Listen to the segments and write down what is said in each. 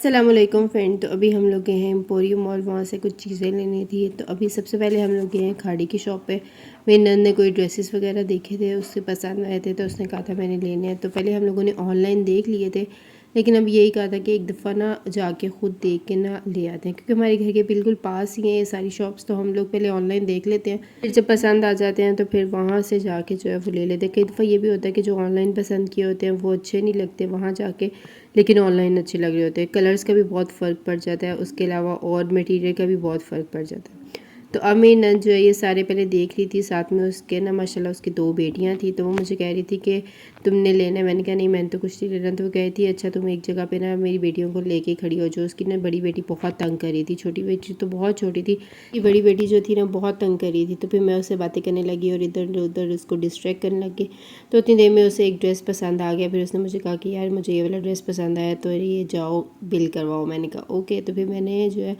अस्सलामुअलैकुम फ्रेंड। तो अभी हम लोग गए हैं एम्पोरियम मॉल, वहाँ से कुछ चीज़ें लेनी थी। तो अभी सबसे पहले हम लोग गए हैं खाड़ी की शॉप पे। मेरी नंद ने कोई ड्रेसेस वगैरह देखे थे, उससे पसंद आए थे तो उसने कहा था मैंने लेने हैं। तो पहले हम लोगों ने ऑनलाइन देख लिए थे, लेकिन अब यही कहा था कि एक दफ़ा ना जाके ख़ुद देख के ना ले आते हैं, क्योंकि हमारे घर के बिल्कुल पास ही हैं ये सारी शॉप्स। तो हम लोग पहले ऑनलाइन देख लेते हैं, फिर जब पसंद आ जाते हैं तो फिर वहाँ से जाके जो है वो ले लेते हैं। कई दफ़ा ये भी होता है कि जो ऑनलाइन पसंद किए होते हैं वो अच्छे नहीं लगते वहाँ जाके, लेकिन ऑनलाइन अच्छे लग रहे होते हैं। कलर्स का भी बहुत फ़र्क पड़ जाता है, उसके अलावा और मटेरियल का भी बहुत फ़र्क पड़ जाता है। तो अब मेरी नंद जो है ये सारे पहले देख रही थी, साथ में उसके ना माशाल्लाह उसकी 2 बेटियां थी। तो वो मुझे कह रही थी कि तुमने लेना है। मैंने कहा नहीं, मैंने तो कुछ नहीं लेना। तो वो कह रही थी अच्छा तुम एक जगह पे ना मेरी बेटियों को लेके खड़ी हो जाओ। उसकी ना बड़ी बेटी बहुत तंग कर रही थी, छोटी बेटी तो बहुत छोटी थी, ये बड़ी बेटी जो थी ना बहुत तंग कर रही थी। तो फिर मैं उससे बातें करने लगी और इधर उधर उसको डिस्ट्रैक्ट करने लगी। तो उतनी देर में उसे एक ड्रेस पसंद आ गया। फिर उसने मुझे कहा कि यार मुझे ये वाला ड्रेस पसंद आया, तो ये जाओ बिल करवाओ। मैंने कहा ओके। तो फिर मैंने जो है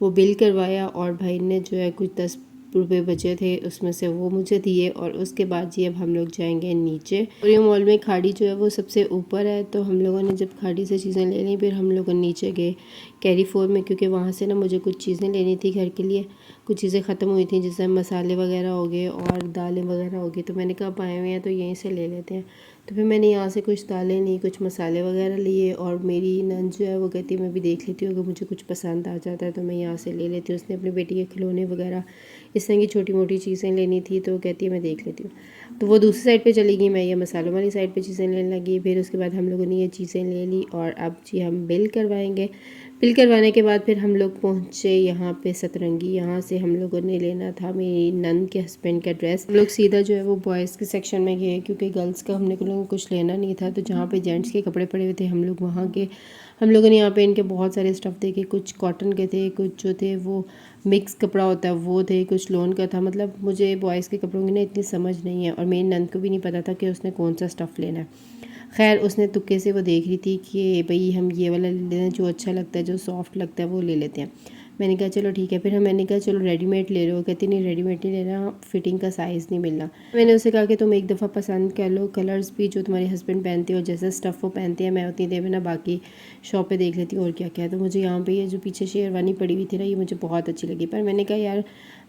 वो बिल करवाया और भाई ने जो है कुछ 10 रुपये बचे थे, उसमें से वो मुझे दिए। और उसके बाद जी अब हम लोग जाएंगे नीचे। और ये मॉल में खाड़ी जो है वो सबसे ऊपर है। तो हम लोगों ने जब खाड़ी से चीज़ें ले ली, फिर हम लोग नीचे गए कैरी फोर में, क्योंकि वहाँ से ना मुझे कुछ चीज़ें लेनी थी घर के लिए। कुछ चीज़ें ख़त्म हुई थी, जैसे मसाले वगैरह हो गए और दालें वगैरह हो गई। तो मैंने कहा आए हुए हैं तो यहीं से ले लेते हैं। तो फिर मैंने यहाँ से कुछ दालें ली, कुछ मसाले वगैरह लिए। और मेरी नंद जो है वो कहती है मैं भी देख लेती हूँ, अगर मुझे कुछ पसंद आ जाता है तो मैं यहाँ से ले लेती हूँ। उसने अपनी बेटी के खिलौने वगैरह इस तरह की छोटी मोटी चीज़ें लेनी थी, तो कहती है मैं देख लेती हूँ। तो वो दूसरी साइड पे चली गई, मैं ये मसालों वाली साइड पे चीज़ें लेने लगी। फिर उसके बाद हम लोगों ने ये चीज़ें ले ली और अब जी हम बिल करवाएंगे। बिल करवाने के बाद फिर हम लोग पहुँचे यहाँ पे सतरंगी। यहाँ से हम लोगों ने लेना था मेरी नंद के हस्बैंड का ड्रेस। हम लोग सीधा जो है वो बॉयज़ के सेक्शन में गए, क्योंकि गर्ल्स का हमने कुछ लेना नहीं था। तो जहाँ पे जेंट्स के कपड़े पड़े हुए थे हम लोग वहाँ के। हम लोगों ने यहाँ पे इनके बहुत सारे स्टफ़ देखे, कुछ कॉटन के थे, कुछ जो थे वो मिक्स कपड़ा होता है वो थे, कुछ लोन का था। मतलब मुझे बॉयज़ के कपड़ों की ना इतनी समझ नहीं है, और मेरी नंद को भी नहीं पता था कि उसने कौन सा स्टफ़ लेना है। खैर उसने तुक्के से वो देख रही थी कि भाई हम ये वाला ले लेते हैं, जो अच्छा लगता है जो सॉफ्ट लगता है वो ले लेते हैं। मैंने कहा चलो ठीक है। फिर मैंने कहा चलो रेडीमेड ले लो। कहती नहीं रेडीमेड नहीं लेना, फिटिंग का साइज़ नहीं मिलना। मैंने उसे कहा कि तुम एक दफ़ा पसंद कर लो, कलर्स भी जो तुम्हारे हस्बैंड पहनते हो, जैसा स्टफ़ वो पहनते हैं, मैं उतनी देर में ना बाकी शॉप पे देख लेती हूँ और क्या क्या है। तो मुझे यहाँ पे ये जो पीछे शेरवानी पड़ी हुई थी ना, ये मुझे बहुत अच्छी लगी। पर मैंने कहा यार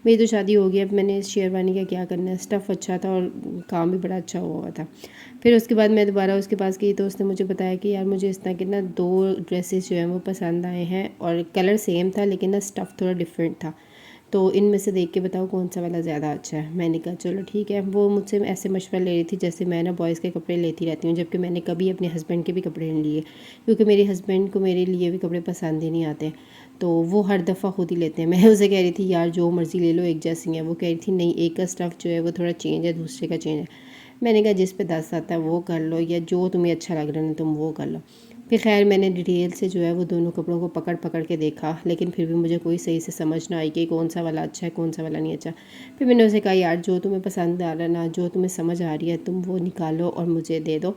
मेरी तो शादी हो गई, अब मैंने इस शेरवानी का क्या करना है। स्टफ़ अच्छा था और काम भी बड़ा अच्छा हुआ था। फिर उसके बाद मैं दोबारा उसके पास गई, तो उसने मुझे बताया कि यार मुझे इस तरह के ना 2 ड्रेसेस जो हैं वो पसंद आए हैं, और कलर सेम था लेकिन ना स्टफ़ थोड़ा डिफरेंट था। तो इनमें से देख के बताओ कौन सा वाला ज़्यादा अच्छा है। मैंने कहा चलो ठीक है। वो मुझसे ऐसे मशवरा ले रही थी जैसे मैं ना बॉयज़ के कपड़े लेती रहती हूँ, जबकि मैंने कभी अपने हस्बैंड के भी कपड़े नहीं लिए, क्योंकि मेरे हस्बैंड को मेरे लिए भी कपड़े पसंद ही नहीं आते। तो वो हर दफ़ा खुद ही लेते हैं। मैं उसे कह रही थी यार जो मर्ज़ी ले लो एक जैसी है। वो कह रही थी नहीं, एक का स्टफ़ जो है वो थोड़ा चेंज है, दूसरे का चेंज है। मैंने कहा जिस पे 10 आता है वो कर लो, या जो तुम्हें अच्छा लग रहा है ना तुम वो कर लो। फिर खैर मैंने डिटेल से जो है वो दोनों कपड़ों को पकड़ पकड़ के देखा, लेकिन फिर भी मुझे कोई सही से समझ ना आई कि कौन सा वाला अच्छा है कौन सा वाला नहीं अच्छा। फिर मैंने उसे कहा यार जो तुम्हें पसंद आ रहा है ना, जो तुम्हें समझ आ रही है तुम वो निकालो और मुझे दे दो,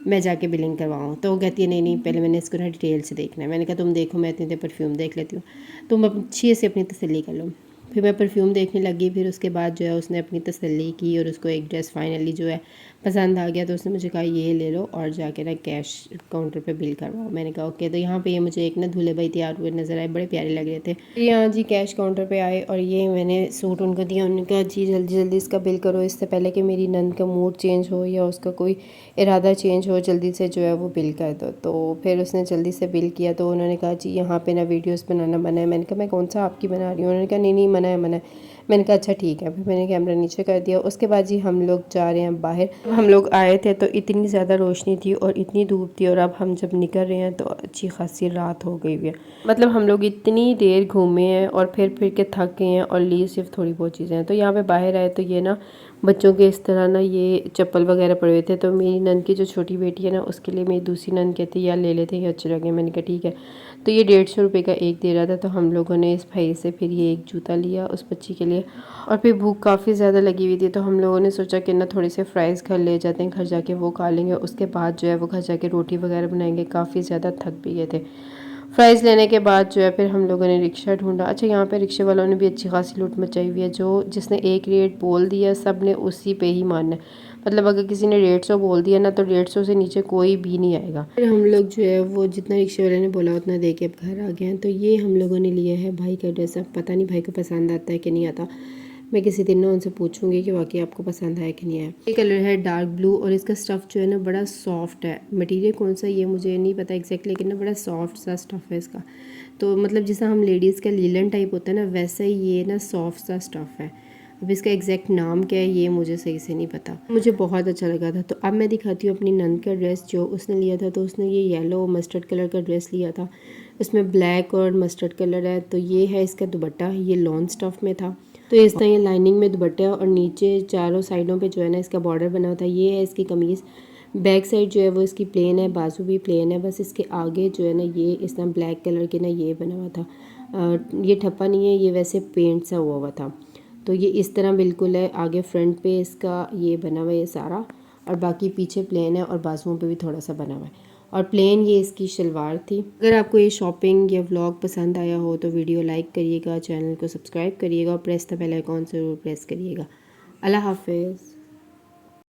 मैं जाके बिलिंग करवाऊँ। तो वो कहती है नहीं नहीं, पहले मैंने इसको ना डिटेल से देखना है। मैंने कहा तुम देखो, मैं इतनी देर परफ्यूम देख लेती हूँ, तुम अच्छी से अपनी तसल्ली कर लो। फिर मैं परफ्यूम देखने लगी। फिर उसके बाद जो है उसने अपनी तसल्ली की और उसको एक ड्रेस फाइनली जो है पसंद आ गया। तो उसने मुझे कहा ये ले लो और जाके ना कैश काउंटर पे बिल करवाओ। मैंने कहा ओके। तो यहाँ पे ये मुझे एक ना दूल्हे भाई तैयार हुए नज़र आए, बड़े प्यारे लग रहे थे। फिर यहाँ जी कैश काउंटर पे आए और ये मैंने सूट उनको दिया। उन्होंने कहा जी जल्दी जल्दी इसका बिल करो, इससे पहले कि मेरी नंद का मूड चेंज हो या उसका कोई इरादा चेंज हो, जल्दी से जो है वो बिल कर दो। तो फिर उसने जल्दी से बिल किया। तो उन्होंने कहा जी यहाँ पे ना वीडियोस बनाना मना है। मैंने कहा मैं कौन सा आपकी बना रही हूँ। उन्होंने कहा नहीं नहीं मना है मना है। मैंने कहा अच्छा ठीक है। फिर मैंने कैमरा नीचे कर दिया। उसके बाद जी हम लोग जा रहे हैं बाहर। हम लोग आए थे तो इतनी ज़्यादा रोशनी थी और इतनी धूप थी, और अब हम जब निकल रहे हैं तो अच्छी खासी रात हो गई हुई है। मतलब हम लोग इतनी देर घूमे हैं और फिर के थक गए हैं, और ली सिर्फ थोड़ी बहुत चीज़ें हैं। तो यहाँ पे बाहर आए तो ये ना बच्चों के इस तरह ना ये चप्पल वगैरह पड़े हुए थे। तो मेरी नंद की जो छोटी बेटी है ना, उसके लिए मेरी दूसरी नंद कहती यार ले लेते हैं, ये अच्छे लगे। मैंने कहा ठीक है। तो ये 150 रुपये का एक दे रहा था। तो हम लोगों ने इस भाई से फिर ये एक जूता लिया उस बच्ची के लिए। और फिर भूख काफ़ी ज़्यादा लगी हुई थी, तो हम लोगों ने सोचा कि ना थोड़े से फ्राइज़ घर ले जाते हैं, घर जाके वो खा लेंगे। उसके बाद जो है वो घर जाके रोटी वगैरह बनाएंगे। काफ़ी ज़्यादा थक भी गए थे। फ़्राइज़ लेने के बाद जो है फिर हम लोगों ने रिक्शा ढूंढा। अच्छा यहाँ पे रिक्शे वालों ने भी अच्छी खासी लूट मचाई हुई है। जो जिसने एक रेट बोल दिया सब ने उसी पे ही मानना है। मतलब अगर किसी ने 150 बोल दिया ना तो 150 से नीचे कोई भी नहीं आएगा। फिर हम लोग जो है वो जितना रिक्शे वाले ने बोला उतना दे के अब घर आ गए हैं। तो ये हम लोगों ने लिया है भाई का ड्रेस। अब पता नहीं भाई को पसंद आता है कि नहीं आता, मैं किसी दिन ना उनसे पूछूंगी कि वाकई आपको पसंद आया कि नहीं आया। ये कलर है डार्क ब्लू और इसका स्टफ़ जो है ना बड़ा सॉफ्ट है। मटेरियल कौन सा ये मुझे नहीं पता एग्जैक्टली, लेकिन ना बड़ा सॉफ्ट सा स्टफ़ है इसका। तो मतलब जैसा हम लेडीज़ का लीलन टाइप होता है ना, वैसा ही ये ना सॉफ्ट सा स्टफ़ है। अब इसका एग्जैक्ट नाम क्या है ये मुझे सही से नहीं पता, मुझे बहुत अच्छा लगा था। तो अब मैं दिखाती हूँ अपनी नंद का ड्रेस जो उसने लिया था। तो उसने ये येलो मस्टर्ड कलर का ड्रेस लिया था, इसमें ब्लैक और मस्टर्ड कलर है। तो ये है इसका दुपट्टा, ये लॉन स्टफ़ में था। तो इस तरह ये लाइनिंग में दुपट्टा है और नीचे चारों साइडों पे जो है ना इसका बॉर्डर बना हुआ था। ये है इसकी कमीज़, बैक साइड जो है वो इसकी प्लेन है, बाजू भी प्लेन है। बस इसके आगे जो है ना ये इस तरह ब्लैक कलर के ना ये बना हुआ था। ये ठप्पा नहीं है, ये वैसे पेंट सा हुआ था। तो ये इस तरह बिल्कुल है, आगे फ्रंट पे इसका ये बना हुआ है सारा, और बाकी पीछे प्लेन है और बाजुओं पे भी थोड़ा सा बना हुआ है। और प्लेन ये इसकी शलवार थी। अगर आपको ये शॉपिंग या व्लॉग पसंद आया हो तो वीडियो लाइक करिएगा, चैनल को सब्सक्राइब करिएगा और प्रेस द बेल आइकॉन ज़रूर प्रेस करिएगा। अल्लाह हाफिज़।